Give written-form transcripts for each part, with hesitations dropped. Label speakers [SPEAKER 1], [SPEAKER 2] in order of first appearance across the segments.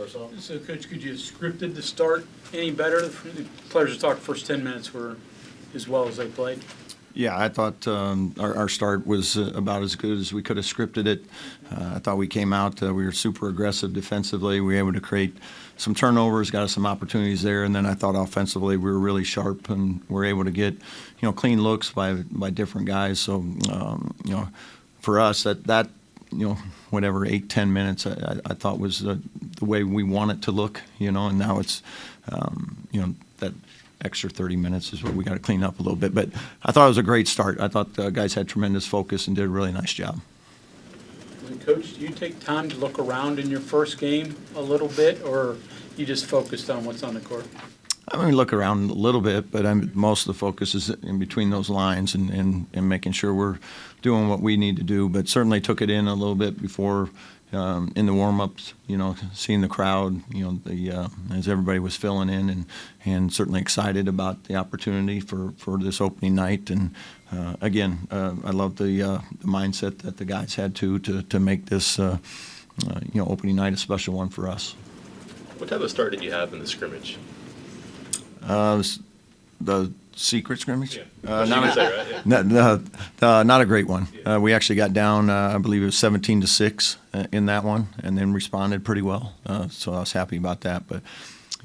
[SPEAKER 1] us off.
[SPEAKER 2] So, Coach, could you have scripted the start any better? The players are talking first 10 minutes were as well as they played.
[SPEAKER 3] Yeah, I thought our start was about as good as we could have scripted it. I thought we came out, we were super aggressive defensively. We were able to create some turnovers, got us some opportunities there, and then I thought offensively we were really sharp and were able to get, clean looks by different guys. So, for us, that whatever 8-10 minutes I thought was the way we want it to look, and now it's that extra 30 minutes is what we got to clean up a little bit. But I thought it was a great start. I thought the guys had tremendous focus and did a really nice job.
[SPEAKER 2] And Coach, do you take time to look around in your first game a little bit, or you just focused on what's on the court?
[SPEAKER 3] I mean, look around a little bit, but most of the focus is in between those lines and making sure we're doing what we need to do. But certainly took it in a little bit before in the warm-ups, seeing the crowd, as everybody was filling in and certainly excited about the opportunity for this opening night. And again, I love the mindset that the guys had to make this, opening night a special one for us.
[SPEAKER 4] What type of start did you have in the scrimmage?
[SPEAKER 3] The secret scrimmage?
[SPEAKER 4] Yeah.
[SPEAKER 3] Not a great one. We actually got down, I believe it was 17-6 in that one, and then responded pretty well. So I was happy about that. But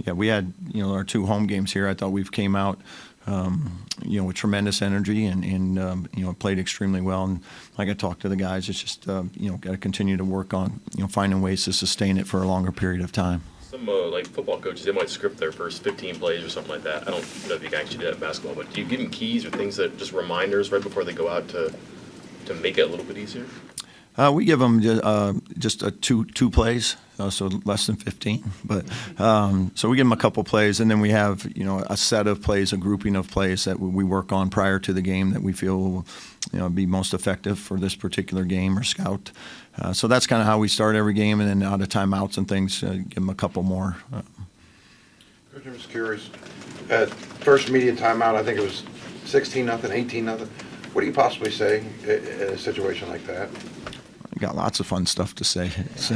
[SPEAKER 3] yeah, we had our 2 home games here. I thought we've came out with tremendous energy and played extremely well. And like I talked to the guys, it's just got to continue to work on finding ways to sustain it for a longer period of time.
[SPEAKER 4] Some like football coaches, they might script their first 15 plays or something like that. I don't know if you can actually do that in basketball, but do you give them keys or things that just reminders right before they go out to make it a little bit easier?
[SPEAKER 3] We give them just two plays, so less than 15. But so we give them a couple plays, and then we have a set of plays, a grouping of plays that we work on prior to the game that we feel will be most effective for this particular game or scout. So that's kind of how we start every game, and then out of timeouts and things, give them a couple more.
[SPEAKER 1] Coach, I'm just curious. At first media timeout, I think it was 16-0, 18-0. What do you possibly say in a situation like that?
[SPEAKER 3] Got lots of fun stuff to say. So,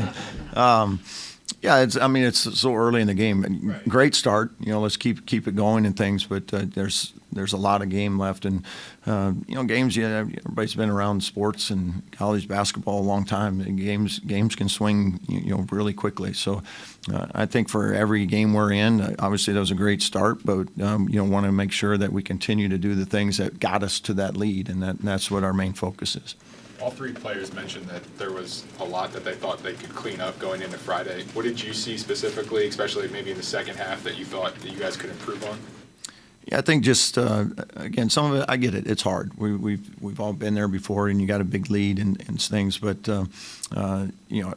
[SPEAKER 3] yeah, it's so early in the game.
[SPEAKER 4] Right.
[SPEAKER 3] Great start. Let's keep it going and things. But there's a lot of game left, and games. Everybody's been around sports and college basketball a long time. And games can swing really quickly. So I think for every game we're in, obviously that was a great start, but want to make sure that we continue to do the things that got us to that lead, and that's what our main focus is.
[SPEAKER 5] All 3 players mentioned that there was a lot that they thought they could clean up going into Friday. What did you see specifically, especially maybe in the second half, that you thought that you guys could improve on?
[SPEAKER 3] Yeah, I think just again, some of it, I get it. It's hard. We've all been there before, and you got a big lead and things. But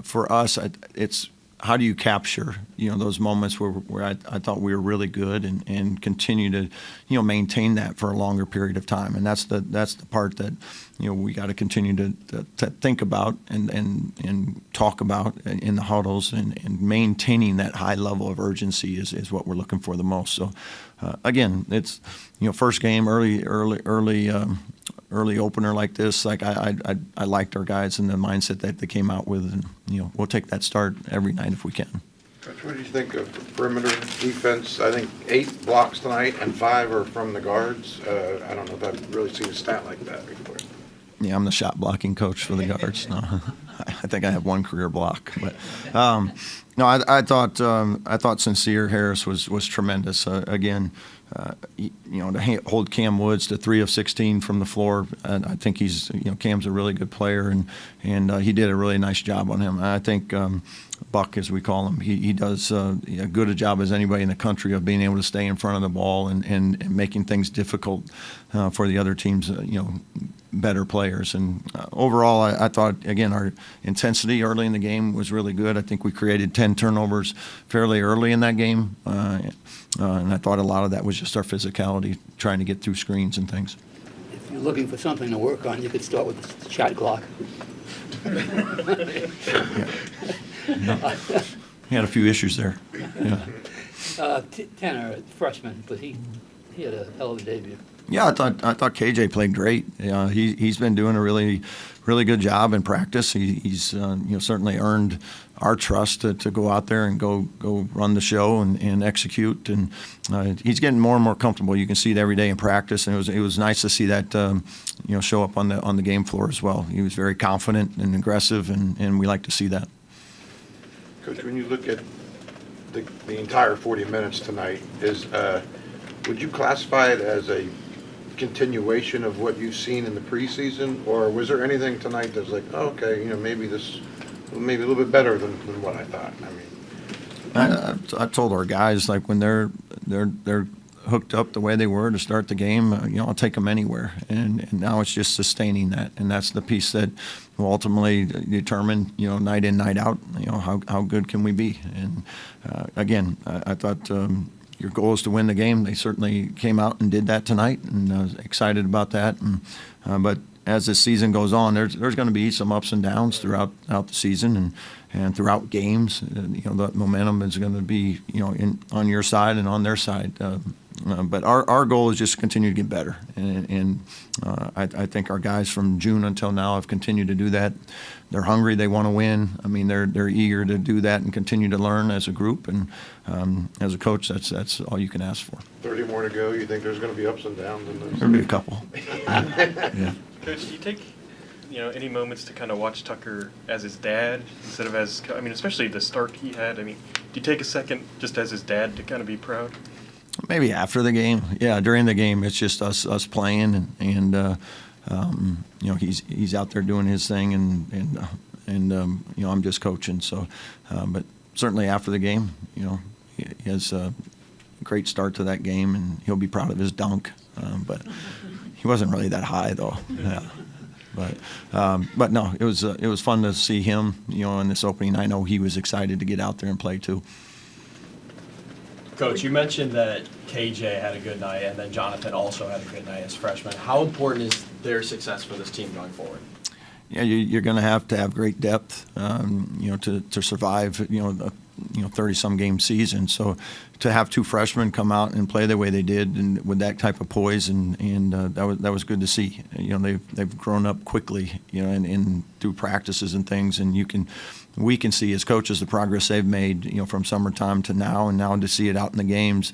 [SPEAKER 3] for us, it's how do you capture those moments where I thought we were really good and continue to maintain that for a longer period of time. And that's the part that we got to continue to think about and talk about in the huddles, and maintaining that high level of urgency is what we're looking for the most. So again, it's first game, early opener like this. Like I liked our guys and the mindset that they came out with, and we'll take that start every night if we can.
[SPEAKER 1] Coach, what do you think of perimeter defense? I think 8 blocks tonight and 5 are from the guards. I don't know if I've really seen a stat like that before.
[SPEAKER 3] Yeah, I'm the shot blocking coach for the guards. No, I think I have 1 career block, but no, I thought Sincere Harris was tremendous. Again, to hold Cam Woods to 3 of 16 from the floor, and I think he's Cam's a really good player, and he did a really nice job on him. I think Buck, as we call him, he does as good a job as anybody in the country of being able to stay in front of the ball and making things difficult for the other teams. Better players. And overall, I thought, again, our intensity early in the game was really good. I think we created 10 turnovers fairly early in that game. And I thought a lot of that was just our physicality, trying to get through screens and things.
[SPEAKER 6] If you're looking for something to work on, you could start with the shot clock.
[SPEAKER 3] No. He had a few issues there. Yeah.
[SPEAKER 6] Tanner, freshman, but he had a hell of a debut.
[SPEAKER 3] Yeah, I thought KJ played great. He's been doing a really good job in practice. He's certainly earned our trust to go out there and go run the show and execute. And he's getting more and more comfortable. You can see it every day in practice, and it was nice to see that show up on the game floor as well. He was very confident and aggressive, and we like to see that.
[SPEAKER 1] Coach, when you look at the entire 40 minutes tonight, would you classify it as a continuation of what you've seen in the preseason, or was there anything tonight that's like, oh, okay, maybe a little bit better than what I thought? I mean,
[SPEAKER 3] I told our guys, like, when they're hooked up the way they were to start the game, I'll take them anywhere. And now it's just sustaining that, and that's the piece that will ultimately determine, night in, night out, how good can we be. And again, I thought your goal is to win the game. They certainly came out and did that tonight, and I was excited about that. And but as the season goes on, there's going to be some ups and downs throughout the season and throughout games. The momentum is going to be on your side and on their side. But our goal is just to continue to get better, and I think our guys from June until now have continued to do that. They're hungry. They want to win. I mean, they're eager to do that and continue to learn as a group. And as a coach, that's all you can ask for.
[SPEAKER 1] 30 more to go. You think there's going to be ups and downs in this?
[SPEAKER 3] There'll be a couple. Yeah.
[SPEAKER 7] Coach, do you take, any moments to kind of watch Tucker as his dad instead of as, especially the start he had? Do you take a second just as his dad to kind of be proud?
[SPEAKER 3] Maybe after the game. Yeah, during the game, it's just us playing, and he's out there doing his thing, and I'm just coaching. So, but certainly after the game, he has a great start to that game, and he'll be proud of his dunk. But he wasn't really that high though. Yeah. But no, it was fun to see him, in this opening. I know he was excited to get out there and play too.
[SPEAKER 8] Coach, you mentioned that KJ had a good night, and then Jonathan also had a good night as freshman. How important is their success for this team going forward?
[SPEAKER 3] Yeah, you're going to have great depth, to survive, a 30-some game season. So to have two freshmen come out and play the way they did, and with that type of poise, and that was good to see. They've grown up quickly, and through practices and things, and we can see as coaches the progress they've made, from summertime to now, and now to see it out in the games.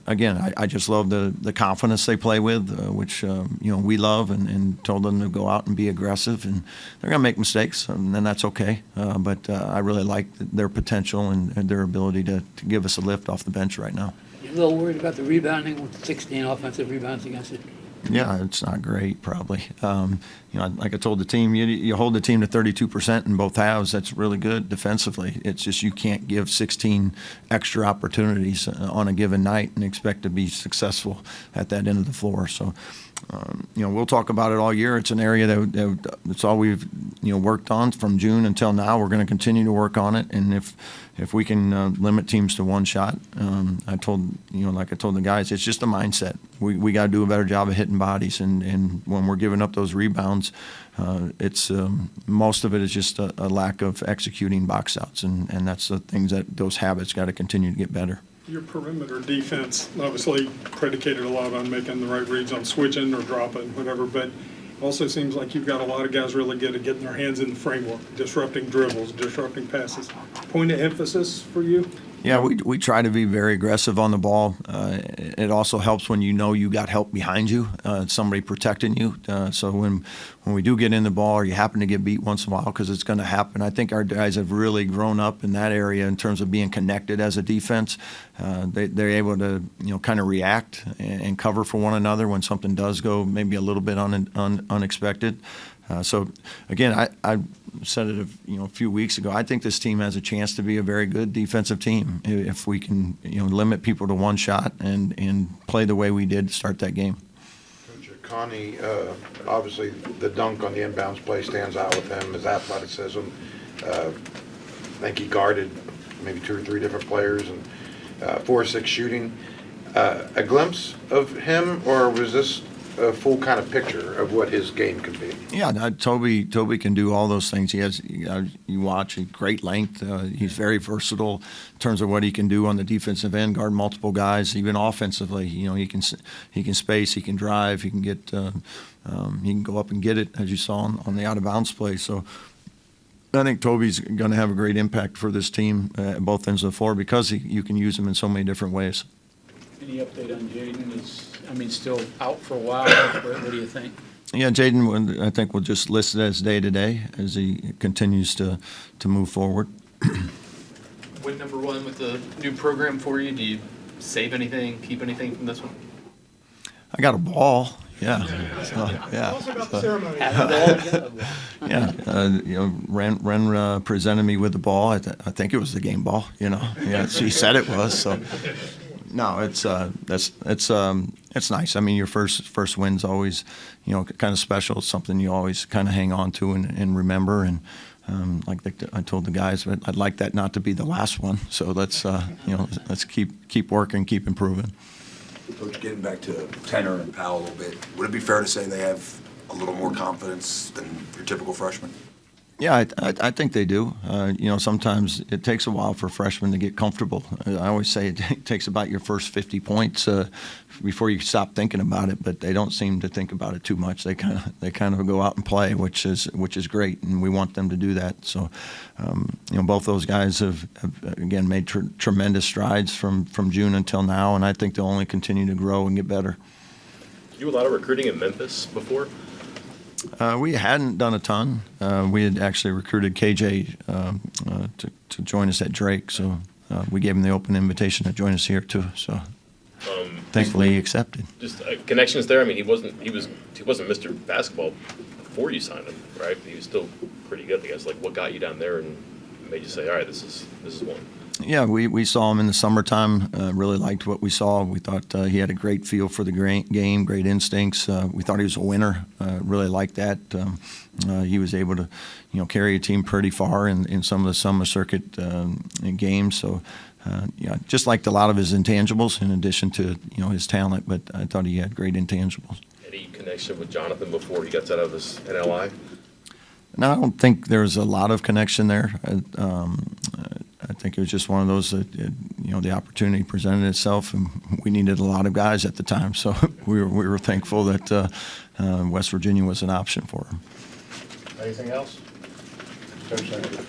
[SPEAKER 3] Again, I just love the confidence they play with, which we love, and told them to go out and be aggressive, and they're going to make mistakes, and that's okay. But I really like their potential and their ability to give us a lift off the bench right now.
[SPEAKER 6] You're a little worried about the rebounding with 16 offensive rebounds against it?
[SPEAKER 3] Yeah, it's not great, probably. Like I told the team, you hold the team to 32% in both halves. That's really good defensively. It's just you can't give 16 extra opportunities on a given night and expect to be successful at that end of the floor. So, we'll talk about it all year. It's an area that's all we've worked on from June until now. We're going to continue to work on it, and if we can limit teams to one shot, I told the guys, it's just a mindset. We got to do a better job of hitting bodies, and when we're giving up those rebounds, it's most of it is just a lack of executing box outs, and that's the things those habits got to continue to get better.
[SPEAKER 9] Your perimeter defense obviously predicated a lot on making the right reads on switching or dropping, whatever, but also seems like you've got a lot of guys really good at getting their hands in the framework, disrupting dribbles, disrupting passes. Point of emphasis for you?
[SPEAKER 3] Yeah, we try to be very aggressive on the ball. It also helps when you got help behind you, somebody protecting you. So when we do get in the ball, or you happen to get beat once in a while, because it's going to happen, I think our guys have really grown up in that area in terms of being connected as a defense. They're able to kind of react and cover for one another when something does go maybe a little bit unexpected. So again, I said it a few weeks ago. I think this team has a chance to be a very good defensive team if we can limit people to one shot and play the way we did to start that game.
[SPEAKER 1] Coach Connie, obviously the dunk on the inbounds play stands out with him, his athleticism. I think he guarded maybe 2 or 3 different players, and 4 or 6 shooting. A glimpse of him, or was this a full kind of picture of what his game can be.
[SPEAKER 3] Yeah, Toby can do all those things. He has, you watch, great length. He's very versatile in terms of what he can do on the defensive end, guard multiple guys, even offensively. He can space, he can drive, he can get, he can go up and get it, as you saw on the out of bounds play. So I think Toby's going to have a great impact for this team at both ends of the floor because you can use him in so many different ways.
[SPEAKER 2] Any update on Jaden? Still out for a while. What do you think?
[SPEAKER 3] Yeah, Jaden, I think we'll just list it as day-to-day as he continues to move forward.
[SPEAKER 10] Win number one with the new program for you. Do you save anything, keep anything from this one?
[SPEAKER 3] I got a ball. Yeah. Ren presented me with the ball. I think it was the game ball. Yeah, he said it was. So no, it's nice. I mean, your first win's always, kind of special. It's something you always kind of hang on to and remember. And like I told the guys, but I'd like that not to be the last one. So let's keep working, keep improving.
[SPEAKER 11] Coach, getting back to Tenor and Powell a little bit, would it be fair to say they have a little more confidence than your typical freshman?
[SPEAKER 3] Yeah, I think they do. Sometimes it takes a while for freshmen to get comfortable. I always say it takes about your first 50 points before you stop thinking about it, but they don't seem to think about it too much. They kind of go out and play, which is great, and we want them to do that. So, both those guys have again made tremendous strides from June until now, and I think they'll only continue to grow and get better.
[SPEAKER 4] Did you do a lot of recruiting in Memphis before?
[SPEAKER 3] We hadn't done a ton. We had actually recruited KJ to join us at Drake, so we gave him the open invitation to join us here too. So thankfully he accepted.
[SPEAKER 4] Just connections there. I mean, he wasn't Mr. Basketball before you signed him, right? He was still pretty good, I guess. Like, what got you down there and made you say, all right, this is one?
[SPEAKER 3] Yeah, we saw him in the summertime, really liked what we saw. We thought he had a great feel for the game, great instincts. We thought he was a winner, really liked that. He was able to, carry a team pretty far in some of the summer circuit games. So, just liked a lot of his intangibles in addition to, his talent, but I thought he had great intangibles.
[SPEAKER 4] Any connection with Jonathan before he got out of his NLI?
[SPEAKER 3] No, I don't think there was a lot of connection there. I think it was just one of those that, the opportunity presented itself, and we needed a lot of guys at the time. So we were thankful that West Virginia was an option for him.
[SPEAKER 1] Anything else?
[SPEAKER 3] Thank you.